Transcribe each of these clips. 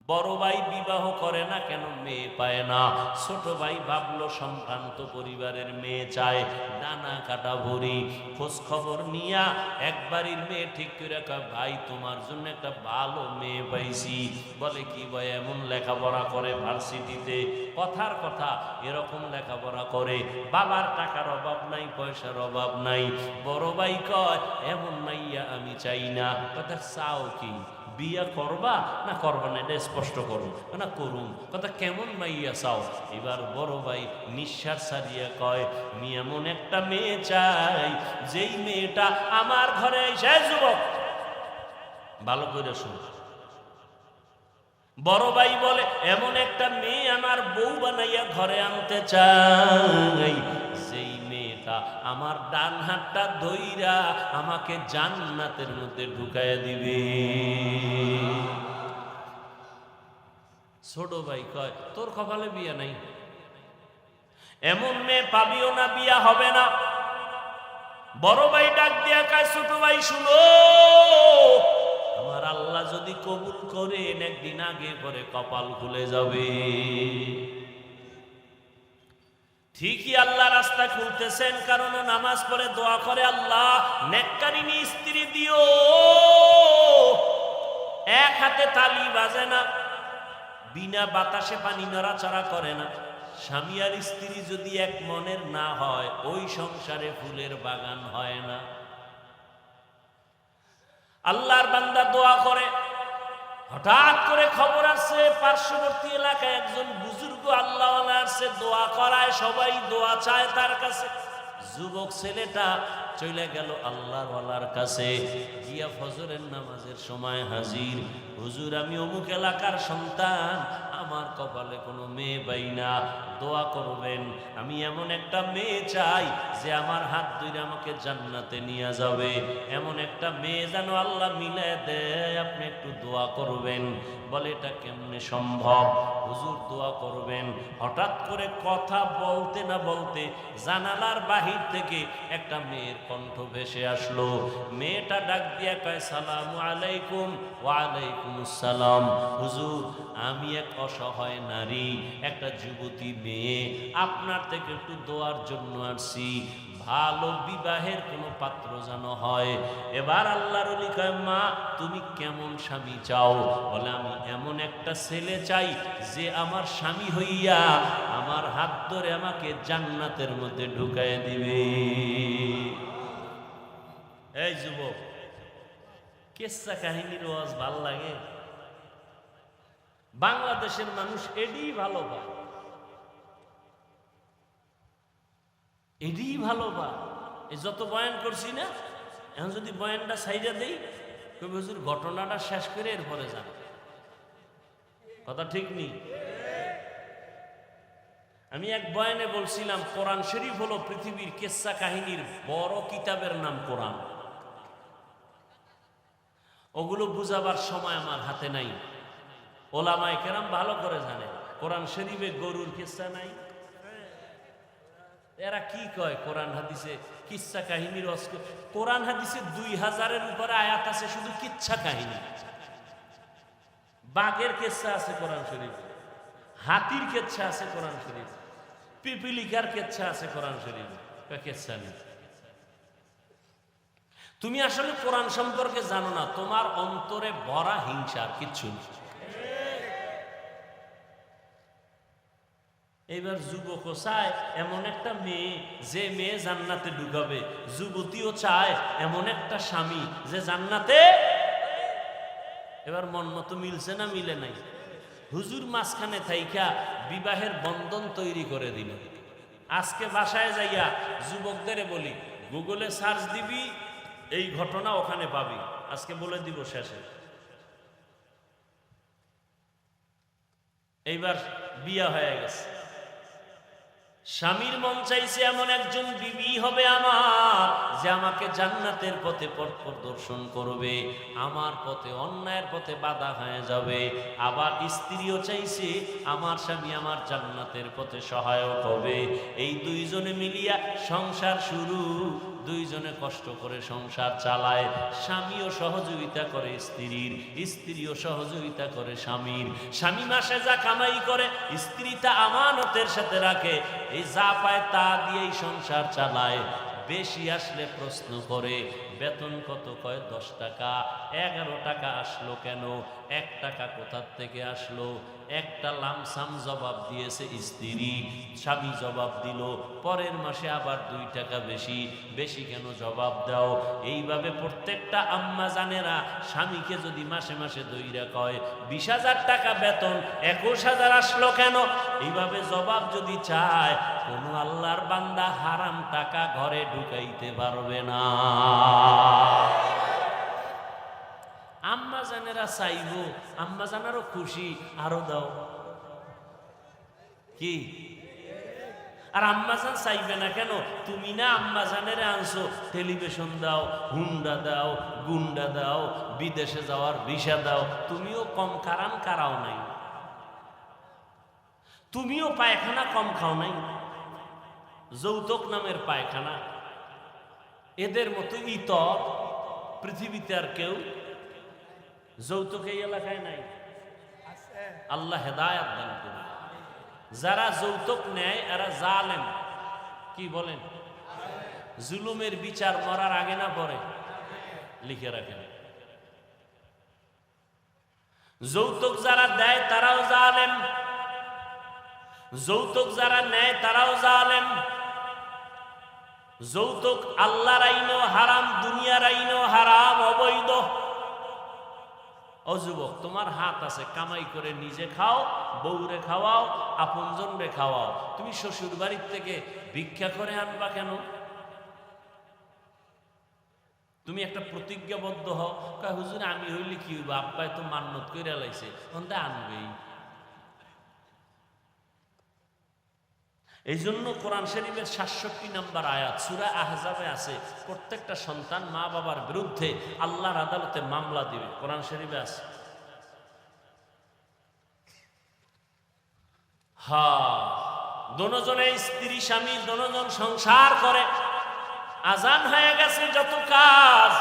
বড় ভাই বিবাহ করে না কেন, মেয়ে পায় না। ছোট ভাই ভাবলো সম্ভ্রান্ত পরিবারের মেয়ে চায়, ডানা কাটা ভরি। খোঁজ খবর নিয়া এক বাড়ির মেয়ে ঠিক করে কয়, ভাই তোমার জন্য একটা ভালো মেয়ে পাইছি। বলে কি ভাই? এমন লেখাপড়া করে ভার্সিটিতে, কথার কথা এরকম লেখাপড়া করে, বাবার টাকার অভাব নাই, পয়সার অভাব নাই। বড় ভাই কয়, এমন মাইয়া আমি চাই না। কথা চাও কি? বিয়া করবা না করবা না, এটা স্পষ্ট করুন। না করুন। কথা কেমন মাইয়া চাও? এবার বড় ভাই নিঃশ্বাস ছাড়িয়ে কয়, আমি এমন একটা মেয়ে চাই যেই মেয়েটা আমার ঘরে এসে, যুবক ভালো করে শুন। বড় ভাই বলে, এমন একটা মেয়ে আমার বউ বানাইয়া ঘরে আনতে চাই যেই মেয়েটা আমার ডান হাতটা ধইরা আমাকে জান্নাতের মধ্যে ঢুকাইয়া দিবে। ছোট ভাই কয়, তোর কপালে বিয়া নাই, এমন মেয়ে পাবিও না, বিয়া হবে না। বড় ভাই ডাক দিয়া কয়, ছোট ভাই শুনো, আমার আল্লাহ যদি কবুল করেন একদিন আগে পরে কপাল খুলে যাবে। ঠিকই আল্লাহ রাস্তা খুলতেছেন, কারণ নামাজ পড়ে দোয়া করে, আল্লাহ নেককারিনী স্ত্রী দিও। এক হাতে তালি বাজে না, বিনা বাতাসে পানি নড়াচড়া করে না। স্বামী আর স্ত্রী যদি এক মনের না হয়, ওই সংসারে ফুলের বাগান হয় না। আল্লাহর বান্দা দোয়া করে, হঠাৎ করে খবর আসছে পার্শ্ববর্তী এলাকায় একজন বুজুর্গ আল্লাহওয়ালা আসছে, দোয়া করায়, সবাই দোয়া চায় তার কাছে। যুবক ছেলেটা চলে গেল আল্লাহওয়ালার কাছে, গিয়া ফজরের নামাজের সময় হাজির। হুজুর, আমি অমুক এলাকার সন্তান, আমার কপালে কোনো মেয়ে পাই না, দোয়া করবেন। আমি এমন একটা মেয়ে চাই যে আমার হাত ধরে আমাকে জান্নাতে নিয়ে যাবে, এমন একটা মেয়ে যেন আল্লাহ মিলায় দেয়, আপনি একটু দোয়া করবেন। বলে, এটা কেমনে সম্ভব? হুজুর দোয়া করবেন। হঠাৎ করে কথা বলতে না বলতে জানালার বাহির থেকে একটা মেয়ের কণ্ঠ ভেসে আসলো। মেয়েটা ডাক দিয়া কয়, সালামু আলাইকুম। ওয়া আলাইকুম আসসালাম। হুজুর, আমি এক অসহায় নারী, একটা যুবতী মেয়ে, আপনার থেকে একটু দোয়ার জন্য আসছি, ভালো বিবাহের কোনো পাত্র যেন হয়। এবার আল্লাহর ওলি কয়, মা তুমি কেমন স্বামী চাও? বলে, আমি এমন একটা ছেলে চাই যে আমার স্বামী হইয়া আমার হাত ধরে আমাকে জান্নাতের মধ্যে ঢুকায় দিবে। এই যুবক, কিসসা কাহিনীর ওয়াজ ভাল লাগে? বাংলাদেশের মানুষ এডি ভালো পায়, এডি ভালো পায়। এই যত বয়ান করছি না, এখন যদি বয়ানটা সাইডা দেই, কবি হুজুর ঘটনাটা শেষ করে এরপরে যান। কথা ঠিক নেই? আমি এক বয়ানে বলছিলাম, কোরআন শরীফ হলো পৃথিবীর কিসসা কাহিনীর বড় কিতাবের নাম কোরআন। ওগুলো বুঝাবার সময় আমার হাতে নাই। ওলামায়ে কেরাম ভালো করে জানে, কোরআন শরীফে গরুর কিসসা নাই। এরা কি কয় কোরআন হাদিসে কিচ্ছা কাহিনীর? কোরআন হাদিসে 2000-এর উপরে আয়াত আছে শুধু কিচ্ছা কাহিনী। বাঘের কেচ্ছা আছে কোরআন শরীফ, হাতির কেচ্ছা আছে কোরআন শরীফ, পিপিলিকার কেচ্ছা আছে কোরআন শরীফ, কেচ্ছা নেই। তুমি আসলে কোরআন সম্পর্কে জানো না, তোমার অন্তরে ভরা হিংসার কিচ্ছু নেই। এইবার যুবকও চায় এমন একটা মেয়ে যে মেয়ে জান্নাতে ঢুকাবে, যুবতীও চায় এমন একটা স্বামী যে জান্নাতে। এবার মন মতো মিলছে না মিলে নাই? হুজুর মাঝখানে থাইকা বিবাহের বন্ধন তৈরি করে দিল। আজকে বাসায় যাইয়া যুবকদের বলি, গুগলে সার্চ দিবি, এই ঘটনা ওখানে পাবি। আজকে বলে দিব শেষে। এইবার বিয়া হয়ে গেছে, স্বামীর মন চাইছে এমন একজন বিবি হবে আমার, যে আমাকে জান্নাতের পথে পথ প্রদর্শন করবে, আমার পথে অন্যায়ের পথে বাধা হয়ে যাবে। আবার স্ত্রীও চাইছে আমার স্বামী আমার জান্নাতের পথে সহায়ক হবে। এই দুইজনে মিলিয়া সংসার শুরু। দুইজনে কষ্ট করে সংসার চালায়, স্বামীও সহযোগিতা করে স্ত্রীর, স্ত্রীও সহযোগিতা করে স্বামীর। স্বামী মাসে যা কামাই করে স্ত্রী তা আমানতের সাথে রাখে, এই যা পায় তা দিয়েই সংসার চালায়। বেশি আসলে প্রশ্ন করে বেতন কত, কয় 10 টাকা। 11 টাকা আসলো কেন, 1 টাকা কোথার থেকে আসলো? একটা লামসাম জবাব দিয়েছে স্ত্রী, স্বামী জবাব দিল, পরের মাসে আবার 2 টাকা বেশি। বেশি কেন জবাব দাও? এইভাবে প্রত্যেকটা আম্মা জানেরা স্বামীকে যদি মাসে মাসে দইরা কয় 20,000 টাকা বেতন, 21,000 আসলো কেন, এইভাবে জবাব যদি চায়, কোন আল্লাহর বান্দা হারাম টাকা ঘরে ঢুকাইতে পারবে না। আম্মা জানেরা চাইবো, আম্মা জানারও খুশি, আরো দাও কি? আর আম্মা জান চাইবে না কেন? তুমি না আম্মা জানেরা আনছো, টেলিভিশন দাও, হুন্ডা দাও, গুন্ডা দাও, বিদেশে যাওয়ার ভিসা দাও, তুমিও কম কারাও নাই, তুমিও পায়খানা কম খাও নাই, যৌতুক নামের পায়খানা। এদের মতো ইতর পৃথিবীতে আর কেউ যৌতুক এই এলাকায় নাই। আল্লাহ হেদায়াত দান করুন। যারা যৌতুক নেয় এরা জালেম। কি বলেন? জুলুমের বিচার মরার আগে না পরে? লিখে রাখেন। যৌতুক যারা দেয় তারাও জালেম, যৌতুক যারা নেয় তারাও জালেম। যৌতুক আল্লাহর আইনেও হারাম, দুনিয়ার আইনেও হারাম, অবৈধ। ও যুবক, তোমার হাত আছে, কামাই করে নিজে খাও, বউরে খাওয়াও, আপনজন রে খাওয়াও। তুমি শ্বশুর বাড়ির থেকে ভিক্ষা করে আনবা কেন? তুমি একটা প্রতিজ্ঞাবদ্ধ হও, কয় হুজুর আমি হইলে কি হইব, আব্বাই তো মান্নত করে লাইছে, ওনটা আনবেই। এই জন্য কোরআন শরীফের ৬৭ নম্বর আয়াত সূরা আহজাবে আছে, প্রত্যেকটা সন্তান মা বাবার বিরুদ্ধে আল্লাহর আদালতে মামলা দিবে। কোরআন শরীফে আছে। দোনোজনে স্ত্রী স্বামী দোনোজন সংসার করে। আজান হয়ে গেছে, যত কাজ,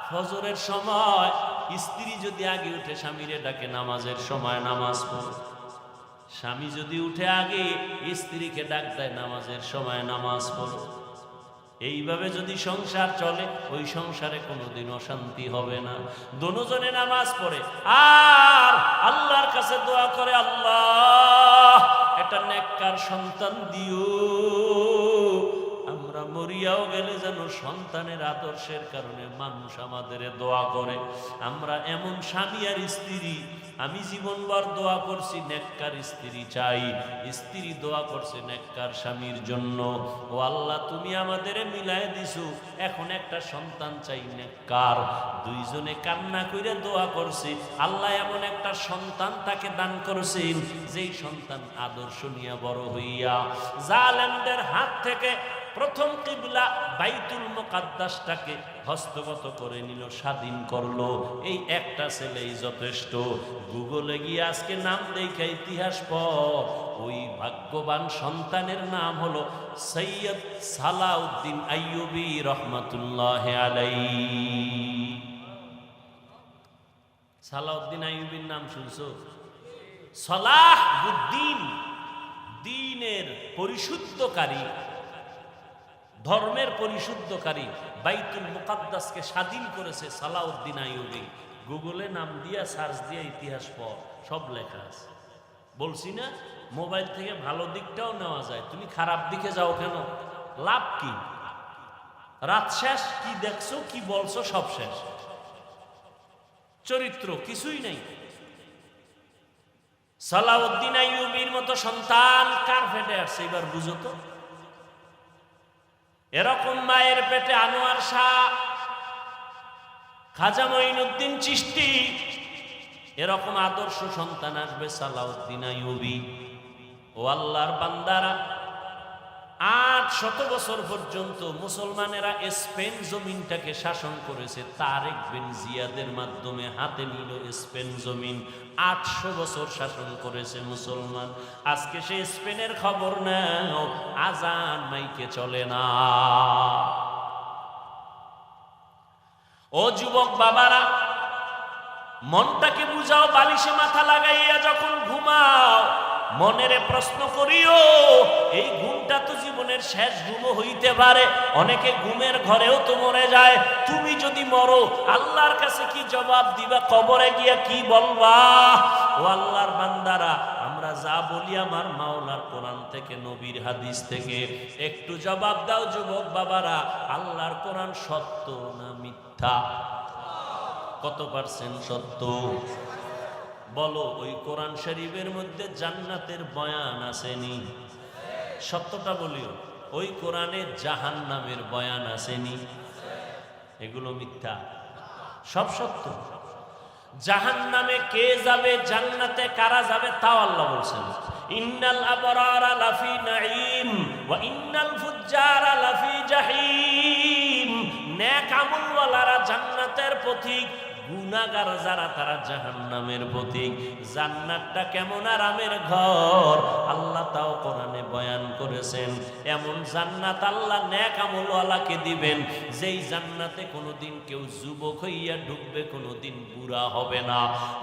ফজরের সময় স্ত্রী যদি আগে উঠে স্বামীরে ডাকে নামাজের সময় নামাজ পড়ো, স্বামী যদি উঠে আগে স্ত্রীকে ডাক দেয় নামাজের সময় নামাজ পড়ো। এইভাবে যদি সংসার চলে, ওই সংসারে কোনোদিন অশান্তি হবে না। দোনোজনে নামাজ পড়ে আর আল্লাহর কাছে দোয়া করে, আল্লাহ একটা নেককার সন্তান দিও, আমরা মরিয়াও গেলে যেন সন্তানের আদর্শের কারণে মানুষ আমাদের দোয়া করে। আমরা এমন স্বামী আর স্ত্রী, আমি জীবনভর দোয়া করছি নেককার স্ত্রী চাই, স্ত্রী দোয়া করছে নেককার স্বামীর জন্য। ও আল্লাহ, তুমি আমাদের মিলায় দিছো, এখন একটা সন্তান চাই নেককার। দুইজনে কান্না করে দোয়া করছি, আল্লাহ এমন একটা সন্তান তাকে দান করেছেন, যেই সন্তান আদর্শ নিয়ে বড় হইয়া জালেমদের হাত থেকে প্রথম কিবলা বাইতুল মুকাদ্দাসটাকে হস্তগত করে নিল, স্বাধীন করলো। এই একটা ছেলেই যথেষ্ট। গুগলে গিয়ে আজকে নাম দেখে ইতিহাস পড়, ওই ভাগ্যবান সন্তানের নাম হলো সৈয়দ সালাউদ্দিন আইয়ুবী রহমাতুল্লাহ আলাইহি। সালাউদ্দিন আইয়ুবীর নাম শুনছো? সালাহুদ্দিন, দ্বীনের পরিশুদ্ধকারী, ধর্মের পরিশুদ্ধকারী, বাইতুল মুকাদ্দাসকে স্বাধীন করেছে সালাউদ্দিন আইয়ুবী। গুগলে নাম দিয়া সার্চ দিয়া ইতিহাস পড়, সব লেখা আছে। বলছি না, মোবাইল থেকে ভালো দিকটাও নেওয়া যায়, তুমি খারাপ দিকে যাও কেন? লাভ কি? রাত শেষ, কি দেখছো কি বলছো সব শেষ, চরিত্র কিছুই নাই। সালাউদ্দিন আইয়ুবীর মতো সন্তান কার পেটে আসছে এবার বুঝো তো। এরকম মায়ের পেটে আনোয়ার শাহ, খাজা মঈনুদ্দিন চিশতি, এরকম আদর্শ সন্তান আসবে সালাউদ্দিন আইয়ুবী। ও আল্লাহর বান্দারা, 800 বছর পর্যন্ত মুসলমানেরা স্পেন জমিনটাকে শাসন করেছে। তারেক বিন জিয়াদের মাধ্যমে হাতে নিল স্পেন জমিন। 800 বছর শাসন করেছে মুসলমান। আজকে সে স্পেনের খবর নাও, আজান মাইকে চলে না। ও যুবক বাবারা, মনটাকে বুঝাও, বালিশে মাথা লাগাইয়া যখন ঘুমাও মনেরে প্রশ্ন করিও, এই ঘুমটা তো জীবনের শেষ ঘুমও হইতে পারে। অনেকে ঘুমের ঘরেও তো মরে যায়। তুমি যদি মরো আল্লাহর কাছে কি জবাব দিবা? কবরে গিয়া কি বলবা? ও আল্লাহর বান্দারা, আমরা যা বলি আমার মাওলার কোরআন থেকে, নবীর হাদিস থেকে, একটু জবাব দাও যুবক বাবারা। আল্লাহর কোরআন সত্য না মিথ্যা? কত পার্সেন্ট সত্য বলো? ওই কোরআন শরীফের মধ্যে জান্নাতের বয়ান আসেনি? সত্যটা বলিও। ওই কোরআনে জাহান্নামের বয়ান আসেনি? এগুলো মিথ্যা, সব সত্য। জাহান্নামে কে যাবে, জান্নাতে কারা যাবে তাও আল্লাহ বলছেন। ইন্নাল আবরারা লাফি নাঈম ওয়া ইন্নাল ফুজ্জারা লাফি জাহিম। নেক আমলওয়ালারা জান্নাতের পথিক, গুনাহগার যারা তারা জাহান্নামের পথিক। জান্নাতটা কেমন আরামের ঘর আল্লাহ তাও কোরআনে বয়ান করেছেন। এমন জান্নাত আল্লাহ নেক আমলওয়ালাকে দিবেন, যেই জান্নাতে কোনোদিন কেউ যুবক হইয়া ঢুকবে, কোনোদিন বুড়া হবে না।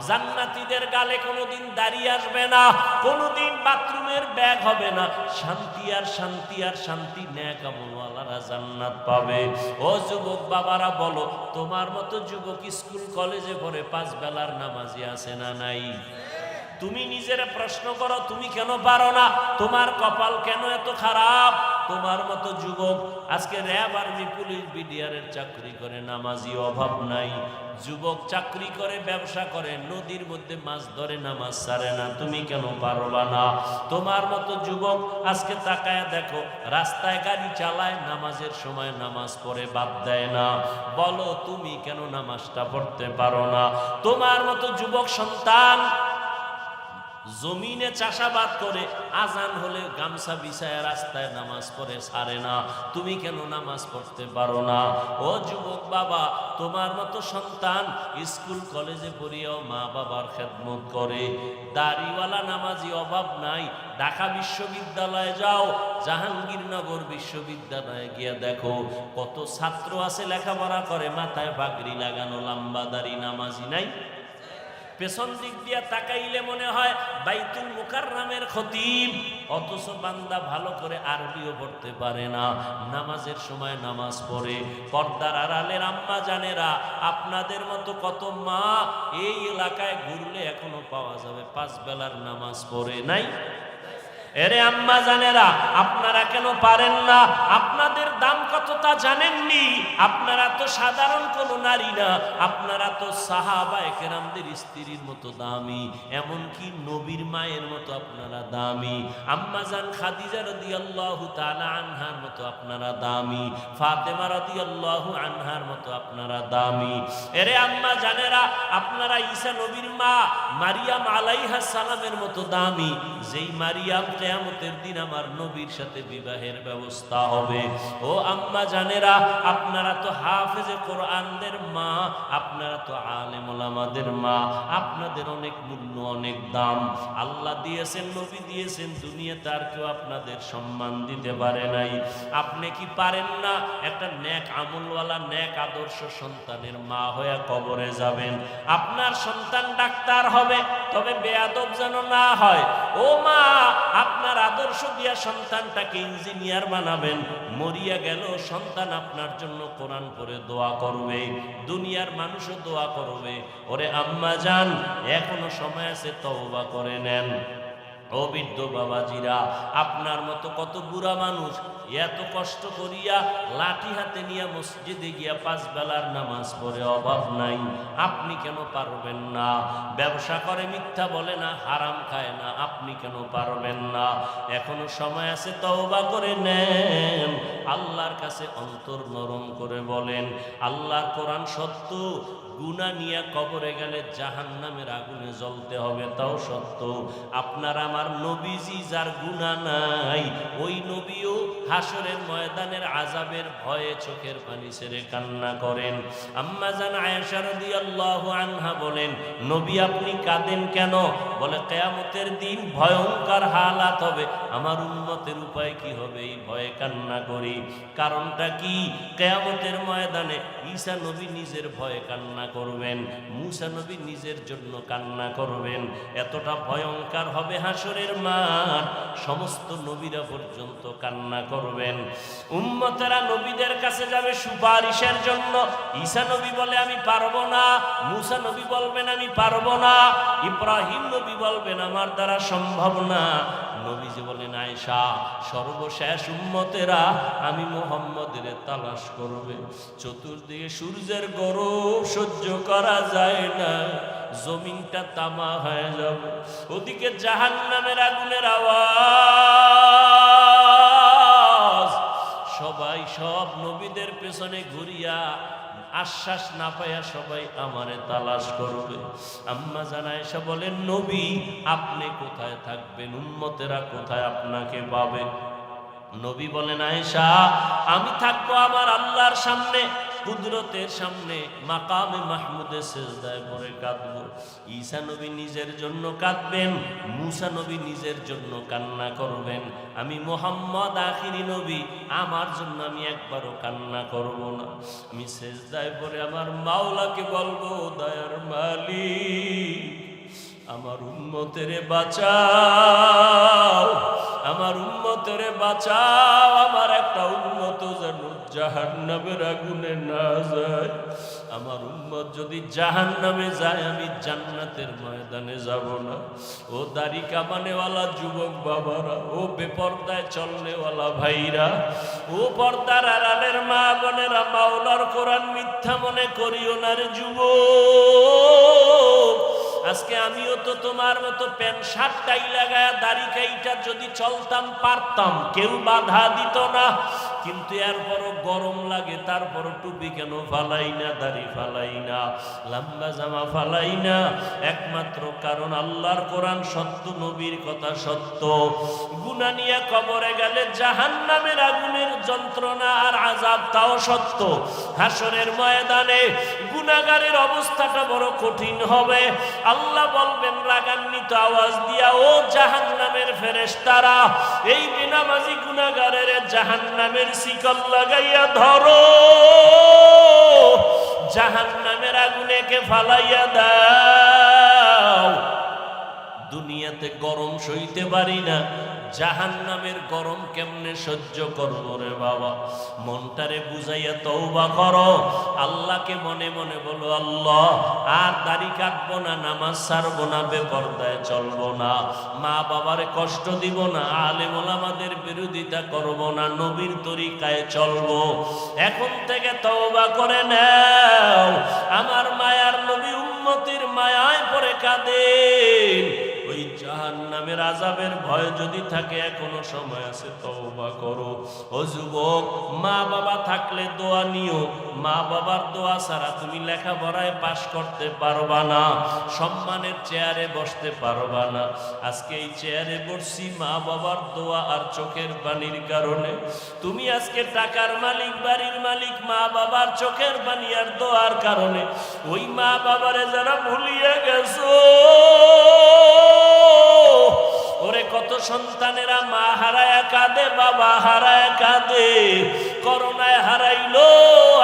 জান্নাতীদের গালে কোনোদিন দাড়ি আসবে না, কোনোদিন বাথরুমের ব্যাগ হবে না। শান্তি আর শান্তি আর শান্তি, নেক আমলওয়ালারা জান্নাত পাবে। ও যুবক বাবারা বলো, তোমার মতো যুবক স্কুল কলেজে পড়ে 5 বেলার নামাজি আছে না নাই? তুমি নিজের প্রশ্ন করো, তুমি কেন পারো না? তোমার কপাল কেন এত খারাপ? তোমার মতো যুবক আজকে র্যাব, আর্মি, পুলিশ, বিডিআরের চাকরি করে, নামাজি অভাব নাই। যুবক চাকরি করে, ব্যবসা করে, নদীর মধ্যে মাছ ধরে, নামাজ ছাড়ে না। তুমি কেন পারবা না? তোমার মতো যুবক আজকে তাকায় দেখো, রাস্তায় গাড়ি চালায়, নামাজের সময় নামাজ পড়ে বাদ দেয় না। বলো তুমি কেন নামাজটা পড়তে পারো না? তোমার মতো যুবক সন্তান জমিনে চাষাবাদ করে, আজান হলে গামছা বিছায় রাস্তায় নামাজ পড়ে ছাড়ে না। তুমি কেন নামাজ পড়তে পারো না? ও যুবক বাবা, তোমার মতো সন্তান স্কুল কলেজে পড়িয়াও মা বাবার খেদমত করে। দাড়িওয়ালা নামাজি অভাব নাই। ঢাকা বিশ্ববিদ্যালয়ে যাও, জাহাঙ্গীরনগর বিশ্ববিদ্যালয়ে গিয়া দেখো কত ছাত্র আছে লেখাপড়া করে, মাথায় পাগড়ি লাগানো, লম্বা দাড়ি, নামাজি নাই। পেছন দিক দিয়া তাকাইলে মনে হয় বাইতুল মুকাররমের খতিব, অথচ বান্দা ভালো করে আরবিও পড়তে পারে না। নামাজের সময় নামাজ পড়ে। পর্দার আড়ালের আম্মা জানেরা, আপনাদের মতো কত মা এই এলাকায় ঘুরলে এখনো পাওয়া যাবে 5 বেলার নামাজ পড়ে নাই। এরে আম্মা জানেরা, আপনারা কেন পারেন না? আপনাদের দাম কত তা জানেননি? আপনারা তো সাধারণ কোনো নারী না, আপনারা তো সাহাবায়ে কেরামদের স্ত্রীর মতো দামি, এমনকি নবীর মায়ের মতো আপনারা দামি। আম্মা জান খাদিজা রাদিয়াল্লাহু তাআলা আনহার মতো আপনারা দামি, ফাতেমা রাদিয়াল্লাহু আনহার মতো আপনারা দামি। এরে আম্মা জানেরা, আপনারা ঈসা নবীর মা মারিয়াম আলাইহাস সালামের মতো দামি, যেই মারিয়াম কিয়ামতের দিন আমার নবীর সাথে বিবাহের ব্যবস্থা হবে। ও আম্মা জানেরা, আপনারা তো হাফেজে কোরআনদের মা, আপনারা তো আলেম ওলামাদের মা, আপনাদের অনেক মূল্য, অনেক দাম আল্লাহ দিয়েছেন, নবী দিয়েছেন। দুনিয়াতে আর কেউ আপনাদের সম্মান দিতে পারে নাই। আপনি কি পারেন না একটা নেক আমলওয়ালা, নেক আদর্শ সন্তানের মা হয়ে কবরে যাবেন? আপনার সন্তান ডাক্তার হবে, তবে বেয়াদব যেন না হয়। ও মা, আপনার আদর্শ দিয়া সন্তানটাকে ইঞ্জিনিয়ার বানাবেন। মরিয়া গেল সন্তান আপনার জন্য কোরআন পড়ে দোয়া করবে, দুনিয়ার মানুষও দোয়া করবে। ওরে আম্মা জান, এখনো সময় আছে, তওবা করে নেন। ও বৃদ্ধ বাবাজিরা, আপনার মতো কত বুড়া মানুষ এত কষ্ট করিয়া লাঠি হাতে নিয়ে মসজিদে গিয়া 5 বেলার নামাজ পড়ে, অভাব নাই। আপনি কেন পারবেন না? ব্যবসা করে, মিথ্যা বলে না, হারাম খায় না, আপনি কেন পারবেন না? এখনো সময় আছে, তওবা করে নেন। আল্লাহর কাছে অন্তর নরম করে বলেন, আল্লাহর কোরআন সত্য, গুনাহ নিয়ে কবরে গেলে জাহান্নামের আগুনে জ্বলতে হবে, তাও সত্য আপনার আমার নবীজি যার গুনাহ নাই, ওই নবীও হাসরের ময়দানের আযাবের ভয়ে চোখের পানি ছেড়ে কান্না করেন। আম্মা জান আয়েশা রাদিয়াল্লাহু আনহা বলেন, নবী আপনি কাঁদেন কেন? বলে কিয়ামতের দিন ভয়ঙ্কর হালাত হবে, আমার উম্মতের উপায় কি হবে, এই ভয়ে কান্না করি। কারণটা কি? কিয়ামতের ময়দানে ঈসা নবী নিজের ভয়ে কান্না করবেন, মূসা নবী নিজের জন্য কান্না করবেন। এতটা ভয়ঙ্কর হবে হাসরের মাঠ, সমস্ত নবীরা পর্যন্ত কান্না করবেন। উম্মতেরা নবীদের কাছে যাবে সুপারিশের জন্য। ঈসা নবী বলে আমি পারবো না, মূসা নবী বলবেন আমি পারবো না, ইব্রাহিম নবী বলবেন আমার দ্বারা সম্ভব না। নবীজি বলেন, আয়েশা সর্বশেষ উম্মতেরা আমি মুহাম্মদের তালাশ করবে। চতুর্দিকে সূর্যের গরম সহ্য করা যায় না, জমিনটা তামা হয়ে যাবে, ওদিকে জাহান্নামের আগুনের আওয়াজ। সবাই সব নবীদের পেছনে ঘুরিয়া আশ্বাস না পাইয়া সবাই আমারে তালাশ করবে। আম্মা জান আয়েশা বলেন, নবী আপনি কোথায় থাকবেন, উম্মতেরা কোথায় আপনাকে পাবে? নবী বলেন, আয়েশা আমি থাকবো আমার আল্লাহর সামনে, কুদরতের সামনে, মাকামে মাহমুদে সিজদায় পড়ে কাঁদবো। ঈসা নবী নিজের জন্য কাঁদবেন, মূসা নবী নিজের জন্য কান্না করবেন। আমি মুহাম্মদ আখিরি নবী, আমার জন্য আমি একবারও কান্না করব না। আমি সিজদায় পড়ে আমার মাওলাকে বলবো, দয়ার মালিক আমার উম্মতেরে বাঁচাও, আমার উম্মতেরে বাঁচাও, আমার একটা উম্মত যেন জাহান্নামের আগুনে না যায়। আমার উম্মত যদি জাহান্নামে যায় আমি জান্নাতের ময়দানে যাব না। ও দাড়ি কামানেওয়ালা যুবক বাবারা, ও বেপর্দায় চলনেওয়ালা ভাইরা, ও পর্দার আড়ালের মা বোনেরা, মাওলার কোরআন মিথ্যা মনে করিও না রে যুবক। আজকে আমিও তো তোমার মতো প্যান্ট শার্ট টাই লাগায়া দাড়ি কাইটা যদি চলতাম পারতাম, কেউ বাধা দিত না। কিন্তু এরপরও গরম লাগে, তারপরও টুপি কেন ফালাই না, দাড়ি ফালাই না, লম্বা জামা ফালাই না? একমাত্র কারণ আল্লাহর কোরআন সত্য, নবীর কথা সত্য। গুনাহ নিয়ে কবরে গেলে জাহান্নামের আগুনের যন্ত্রণা আর আযাব তাও সত্য। হাসরের ময়দানে গুনাহগারের অবস্থাটা বড় কঠিন হবে। আল্লাহ বলবেন রাগান্বিত আওয়াজ দিয়া, ও জাহান্নামের ফেরেশতারা, এই বেনামাজি গুনাহগারের জাহান্নামের শিকল লাগাইয়া ধরো, জাহান্নামের আগুনে কে ফালাইয়া দাও। দুনিয়াতে গরম সইতে পারি না, জাহান্নামের গরম কেমনে সহ্য করব রে বাবা? মনটারে বুঝাইয়া তওবা করো, আল্লাহকে মনে মনে বলো, আল্লাহ আর দাড়ি কাটবো না, নামাজ ছাড়বো না, বেপরদায় চলবো না, মা বাবারে কষ্ট দিব না, আলেম ওলামাদের বিরোধিতা করব না, নবীর তরিকায় চলবো। এখন থেকে তওবা করে নাও। আমার মায়ার নবী উম্মতির মায়ায় পড়ে কাঁদেন। ওই জাহান্নামের আযাবের ভয় যদি থাকে, এখনো সময় আছে, তওবা করো। ও যুবক, মা বাবা থাকলে দোয়া নিও, মা বাবার দোয়া ছাড়া তুমি লেখাপড়ায় পাশ করতে পারবা না, সম্মানের চেয়ারে বসতে পারবা না। আজকে এই চেয়ারে বসছি মা বাবার দোয়া আর চোখের পানির কারণে। তুমি আজকে টাকার মালিক, বাড়ির মালিক, মা বাবার চোখের পানি আর দোয়ার কারণে। ওই মা বাবারে যারা ভুলিয়ে গেছো, ওরে কত সন্তানেরা মা হারায় কাঁদে, বাবা হারায় কাঁদে। করোনায় হারাইলো,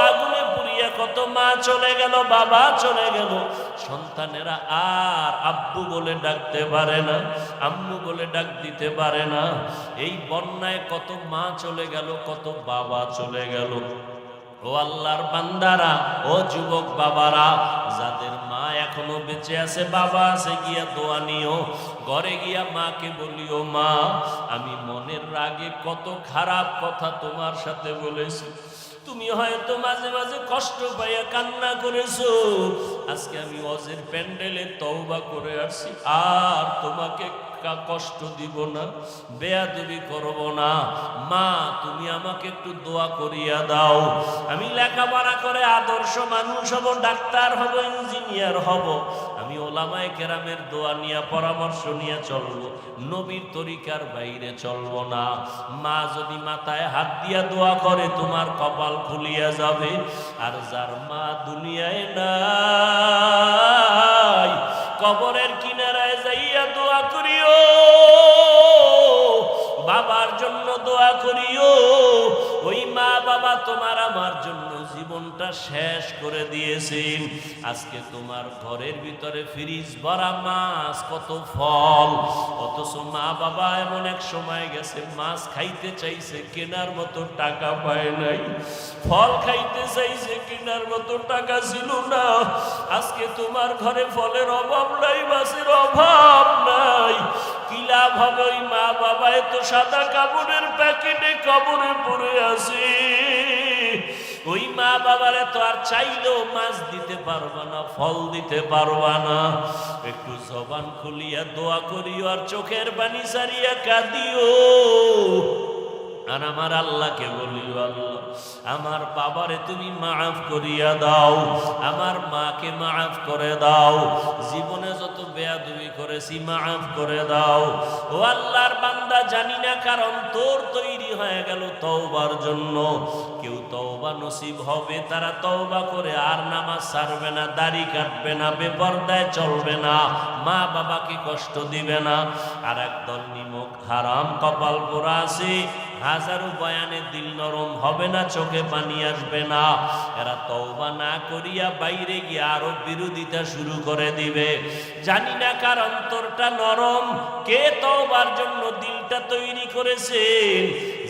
আগুনে পুড়িয়ে কত মা চলে গেল, বাবা চলে গেল। সন্তানেরা আর আব্বু বলে ডাকতে পারে না, আম্মু বলে ডাক দিতে পারে না। এই বন্যায় কত মা চলে গেল, কত বাবা চলে গেল। ও আল্লাহর বান্দারা, ও যুবক বাবারা, যাদের মা এখনো বেঁচে আছে, বাবা আছে, গিয়া দোয়া নিও। ঘরে গিয়া মাকে বলিও, মা আমি মনের রাগে কত খারাপ কথা তোমার সাথে বলেছি, তুমি তুমি হয়তো মাঝে মাঝে কষ্ট পাইয়া কান্না করেছো, আজকে আমি ওয়াজের প্যান্ডেলে তওবা করে আসছি, আর তোমাকে কষ্ট দিব না, বেয়াদবি করব না। মা তুমি আমাকে একটু দোয়া করিয়া দাও, আমি লেখাপড়া করে আদর্শ মানুষ হব, ডাক্তার হব, ইঞ্জিনিয়ার হব, আমি ওলামায়ে কেরামের দোয়া নিয়ে পরামর্শ নিয়ে চলব, নবীর তরিকার বাইরে চলব না। মা যদি মাথায় হাত দিয়া দোয়া করে তোমার কপাল খুলিয়া যাবে। আর যার মা দুনিয়ায় নাই, কবরের কিনারায় যাইয়া দোয়া করিও, বাবার জন্য দোয়া করিও। ওই মা বাবা তোমার আমার জন্য জীবনটা শেষ করে দিয়েছেন। আজকে তোমার ঘরের ভিতরে ফ্রিজ ভরা মাছ, কত ফল, অথচ মা বাবা এমন এক সময় গেছে মাছ খাইতে চাইছে কেনার মতো টাকা পায় নাই, ফল খাইতে চাইছে কেনার মতো টাকা ছিল না। আজকে তোমার ঘরে ফলের অভাব নাই, মাছের অভাব নাই, কি লাভ হবে? ওই মা বাবা তো সাদা কাপড়ের প্যাকেটে কবরে পড়ে আছে। ওই মা বাবারে তো আর চাইলেও মাছ দিতে পারবা না, ফল দিতে পারবা না। একটু জবান খুলিয়া দোয়া করিও, আর চোখের পানি সারিয়া কাঁদিও, আর আমার আল্লাহকে বলিও, আল্লাহ আমার বাবারে তুমি মাফ করিয়া দাও, আমার মাকে মাফ করে দাও, জীবনে যত বেয়াদবি করেছি মাফ করে দাও। ও আল্লাহর বান্দা, জানি না কারণ তোর তৈরি হয়ে গেল তওবার জন্য। কেউ তওবা নসিব হবে, তারা তওবা করে আর নামাজ ছাড়বে না, দাড়ি কাটবে না, বেপরদায় চলবে না, মা বাবাকে কষ্ট দিবে না। আর একদল নিমক হারাম কপাল পোড়া আছে, হাজারো বয়ানে দিল নরম হবে না, চোখে পানি আসবে না। এরা তওবা না করিয়া বাইরে গিয়ে আরো বিরোধিতা শুরু করে দিবে। জানি না কার অন্তরটা নরম, কে তওবার জন্য দিলটা তৈরি করেছেন।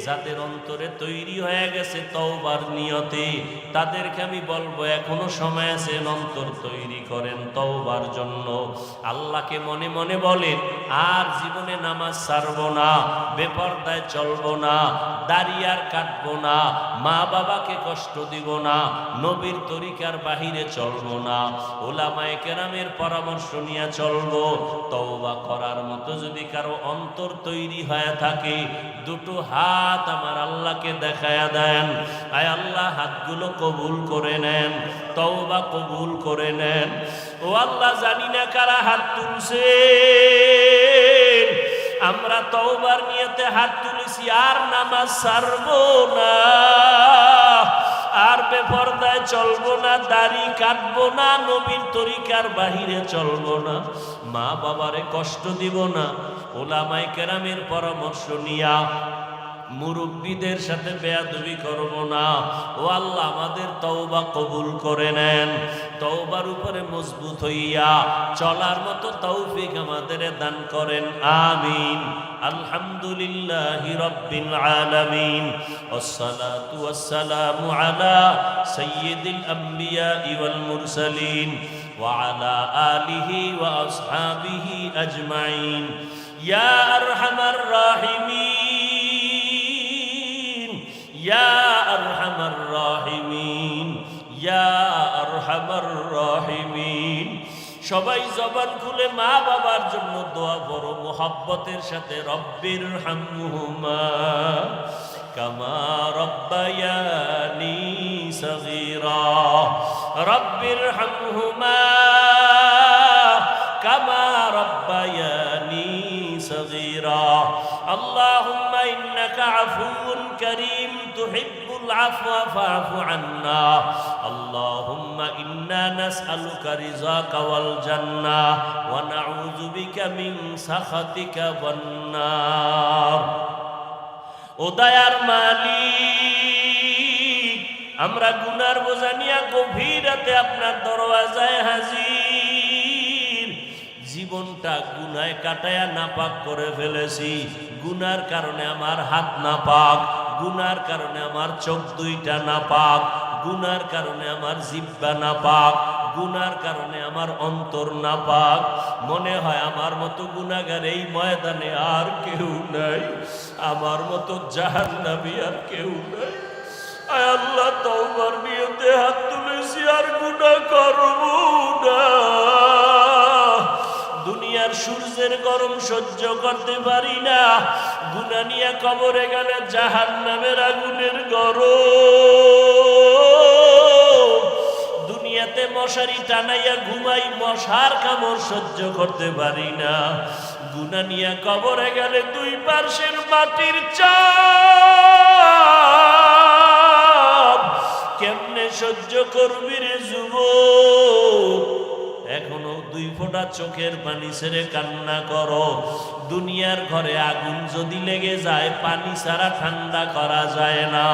যাদের অন্তরে তৈরি হয়ে গেছে তওবার নিয়তে, তাদেরকে আমি বলবো এখনো সময় আছে, অন্তর তৈরি করেন তওবার জন্য। আল্লাহকে মনে মনে বলেন, আর জীবনে নামাজ ছাড়বো না, বেপরদায় চলবো না, দাড়ি আর কাটবো না, মা বাবাকে কষ্ট দিব না, নবীর তরিকার বাহিরে চলবো না, ওলামায়ে কেরামের পরামর্শ নিয়ে চলবো। তওবা করার মতো যদি কারো অন্তর তৈরি হয়ে থাকে, দুটো হাত আমার আল্লাহকে দেখায়া দেন। আয় আল্লাহ, হাতগুলো কবুল করে নেন, তওবা কবুল করে নেন। ও আল্লাহ, জানি না কারা হাত তুলছে, আমরা তওবার নিয়তে হাত তুলেছি, আর নামাজ ছাড়বো না, আর বেপরদায় চলবো না, দাড়ি কাটবো না, নবীর তরিকার বাহিরে চলবো না, মা বাবারে কষ্ট দিব না, ওলামায়ে কেরামের পরামর্শ নিয়া মুরব্বীদের সাথে বেয়াদবি করব না। ও আল্লাহ, আমাদের তওবা কবুল করে নেন, তওবার উপরে মজবুত হইয়া চলার মতো তৌফিক আমাদের দান করেন, আমিন। আলহামদুলিল্লাহি রাব্বিল আলামিন, ওয়াসসালাতু ওয়াসসালামু আলা সাইয়্যিদিল আমবিয়া ওয়াল মুরসালিন ওয়া আলা আলিহি ওয়া আসহাবিহি আজমাইন। ইয়া আরহামার রাহিমিন, ইয়া আরহামার রাহিমিন, ইয়া আরহামার রাহিমিন। সবাই জবান খুলে মা বাবার জন্য দোয়া বড় মোহাব্বতের সাথে, রব্বির হামহুমা কামা রব্বায়ানি সগীরা, রব্বির হামহুমা কামা রব্বায়ানি সগীরা। আল্লাহুম্মা ইন্নাকা আফুউন কারীম তুহিব্বুল আফওয়া ফা'ফু আন্না। আল্লাহুম্মা ইন্না নাসআলুকা রিযাকা ওয়াল জান্নাহ ওয়া নাউযু বিকা মিন সাখাতিকা ওয়ান নার। ও দয়ার মালিক, আমরা গুনার বোঝা নিয়ে গভীর রাতে আপনার দরওয়াজায় হাজির। জীবনটা গুনায় কাটায়া নাপাক করে ফেলেছি। গুনার কারণে আমার হাত নাপাক, গুনার কারণে আমার চোখ দুইটা নাপাক, গুনার কারণে আমার জিহ্বা নাপাক, গুনার কারণে আমার অন্তর নাপাক। মনে হয় আমার মতো গুনাহগার এই ময়দানে আর কেউ নাই, আমার মতো জাহান্নামী আর কেউ নাই। আয় আল্লাহ তওবার নিয়তে হাত তুলেছি, আর গুনাহ করব না। দুনিয়ার সূর্যের গরম সহ্য করতে পারি না, গুনাহ নিয়ে কবরে গেলে জাহান্নামের আগুনের গরম। দুনিয়াতে মশারি টানাইয়া ঘুমাই, মশার কামড় সহ্য করতে পারি না, গুনাহ নিয়ে কবরে গেলে দুই পার্শ্বের মাটির চাপ কেমনে সহ্য করবি রে যুবক? এখনো দুই ফোঁটা চোখের পানি ছেড়ে কান্না করো। দুনিয়ার ঘরে আগুন যদি লেগে যায়, পানি ছাড়া ঠান্ডা করা যায় না।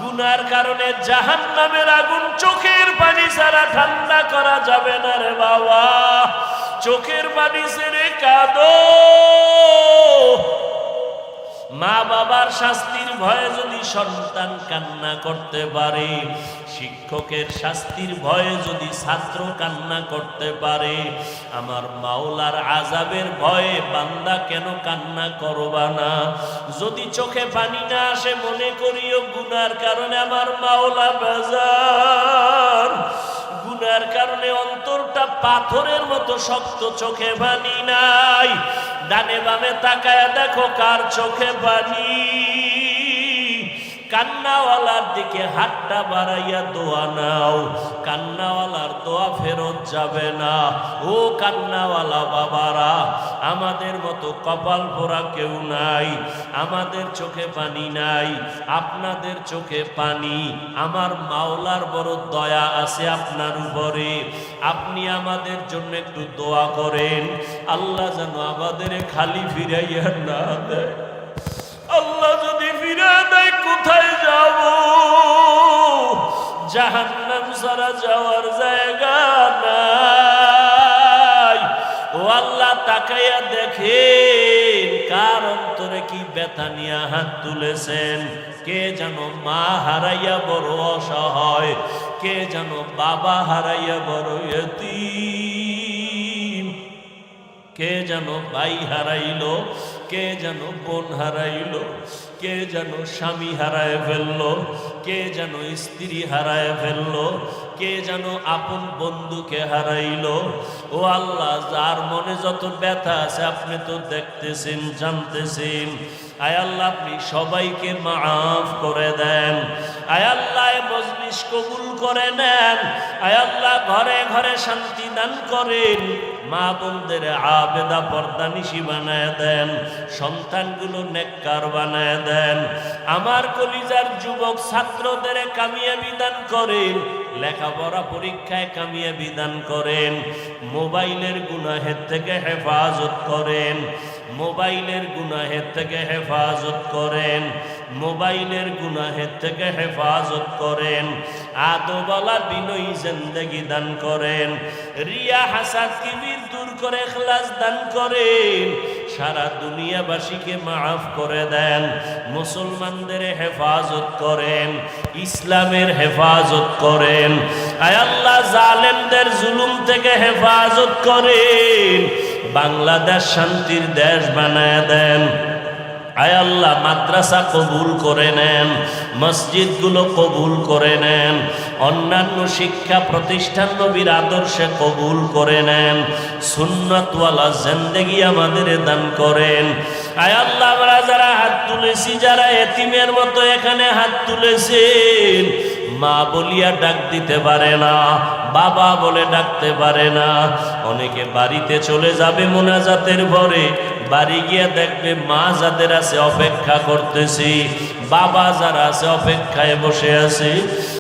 গুনার কারণে জাহান্নামের আগুন চোখের পানি ছাড়া ঠান্ডা করা যাবে না রে বাবা। চোখের পানি ছেড়ে কাঁদো। মা বাবার শাস্তির ভয়ে যদি সন্তান কান্না করতে পারে, শিক্ষকের শাস্তির ভয়ে যদি ছাত্র কান্না করতে পারে, আমার মাওলার আযাবের ভয়ে বান্দা কেন কান্না করবা না? যদি চোখে পানি না আসে, মনে করিও গুনার কারণে আমার মাওলা বেজার। গুনার কারণে অন্তরটা পাথরের মতো শক্ত, চোখে পানি নাই। ডানে বামে তাকায়া দেখো কার চোখে পানি। কান্নাওয়ালার দিকে হাতটা বাড়াইয়া দোয়া নাও, কান্নাওয়ালার দোয়া ফেরত যাবে না। ও কান্নাওয়ালা বাবারা, আমাদের মতো কপাল পোড়া কেউ নাই, আমাদের চোখে পানি নাই, আপনাদের চোখে পানি। আমার মাওলার বড় দয়া আছে আপনার উপরে। আপনি আমাদের জন্য একটু দোয়া করেন, আল্লাহ যেন আমাদের খালি ফিরাইয়া না দেয়। আল্লাহ যদি ফিরে দেয়, কোথায় যাব? জাহান্নাম ছাড়া যাওয়ার জায়গা নাই। ও আল্লাহ, তাকাইয়া দেখেন কার অন্তরে কি ব্যথা নিয়ে হাত তুলেছেন। কে যেন মা হারাইয়া বড় অসহায়, কে যেন বাবা হারাইয়া বড় ইয়তীম, কে যেন ভাই হারাইলো, কে যেন বোন হারাইলো, কে যেন স্বামী হারায় ফেললো, কে যেন স্ত্রী হারায় ফেললো, কে যেন আপন বন্ধুকে হারাইলো। ও আল্লাহ, যার মনে যত ব্যথা আছে আপনি তো দেখতেছেন, জানতেছেন। আয় আল্লাহ, আপনি সবাইকে মাফ করে দেন। আয় আল্লাহ, মজলিস কবুল করে নেন। আয় আল্লাহ, ঘরে ঘরে শান্তি দান করেন। মা বোনদের আবেদা পর্দানিশী বানায় দেন, সন্তানগুলো নেককার বানায় দেন। আমার কলিজার যুবক ছাত্রদের কামিয়াবি দান করেন, লেখাপড়া পরীক্ষায় কামিয়াবি দান করেন। মোবাইলের গুনাহের থেকে হেফাজত করেন, মোবাইলের গুনাহের থেকে হেফাজত করেন, মোবাইলের গুনাহের থেকে হেফাজত করেন। আদবলা বিনয়ী জিন্দেগি দান করেন। রিয়া হাসাদ কিবির দূর করে ইখলাস দান করেন। সারা দুনিয়াবাসীকে মাফ করে দেন। মুসলমানদের হেফাজত করেন, ইসলামের হেফাজত করেন। আয় আল্লাহ, জালেমদের জুলুম থেকে হেফাজত করেন। বাংলাদেশ শান্তির দেশ বানায় দেন। আয় আল্লাহ, মাদ্রাসা কবুল করে নেন, মসজিদগুলো কবুল করে নেন, অন্যান্য শিক্ষা প্রতিষ্ঠান নবীর আদর্শে কবুল করে নেন। সুন্নাতওয়ালা জিন্দেগি আমাদের দান করেন। আয় আল্লাহ, আমরা যারা হাত তুলেছি, যারা এতিমের মতো এখানে হাত তুলেছেন, মা বলিয়া ডাক দিতে পারে না, বাবা বলে ডাকতে পারে না। অনেকে বাড়িতে চলে যাবে মোনাজাতের পরে, বাড়ি গিয়ে দেখবে মা যাদের আছে অপেক্ষা করতেছি, বাবা যারা আছে অপেক্ষায় বসে আছে।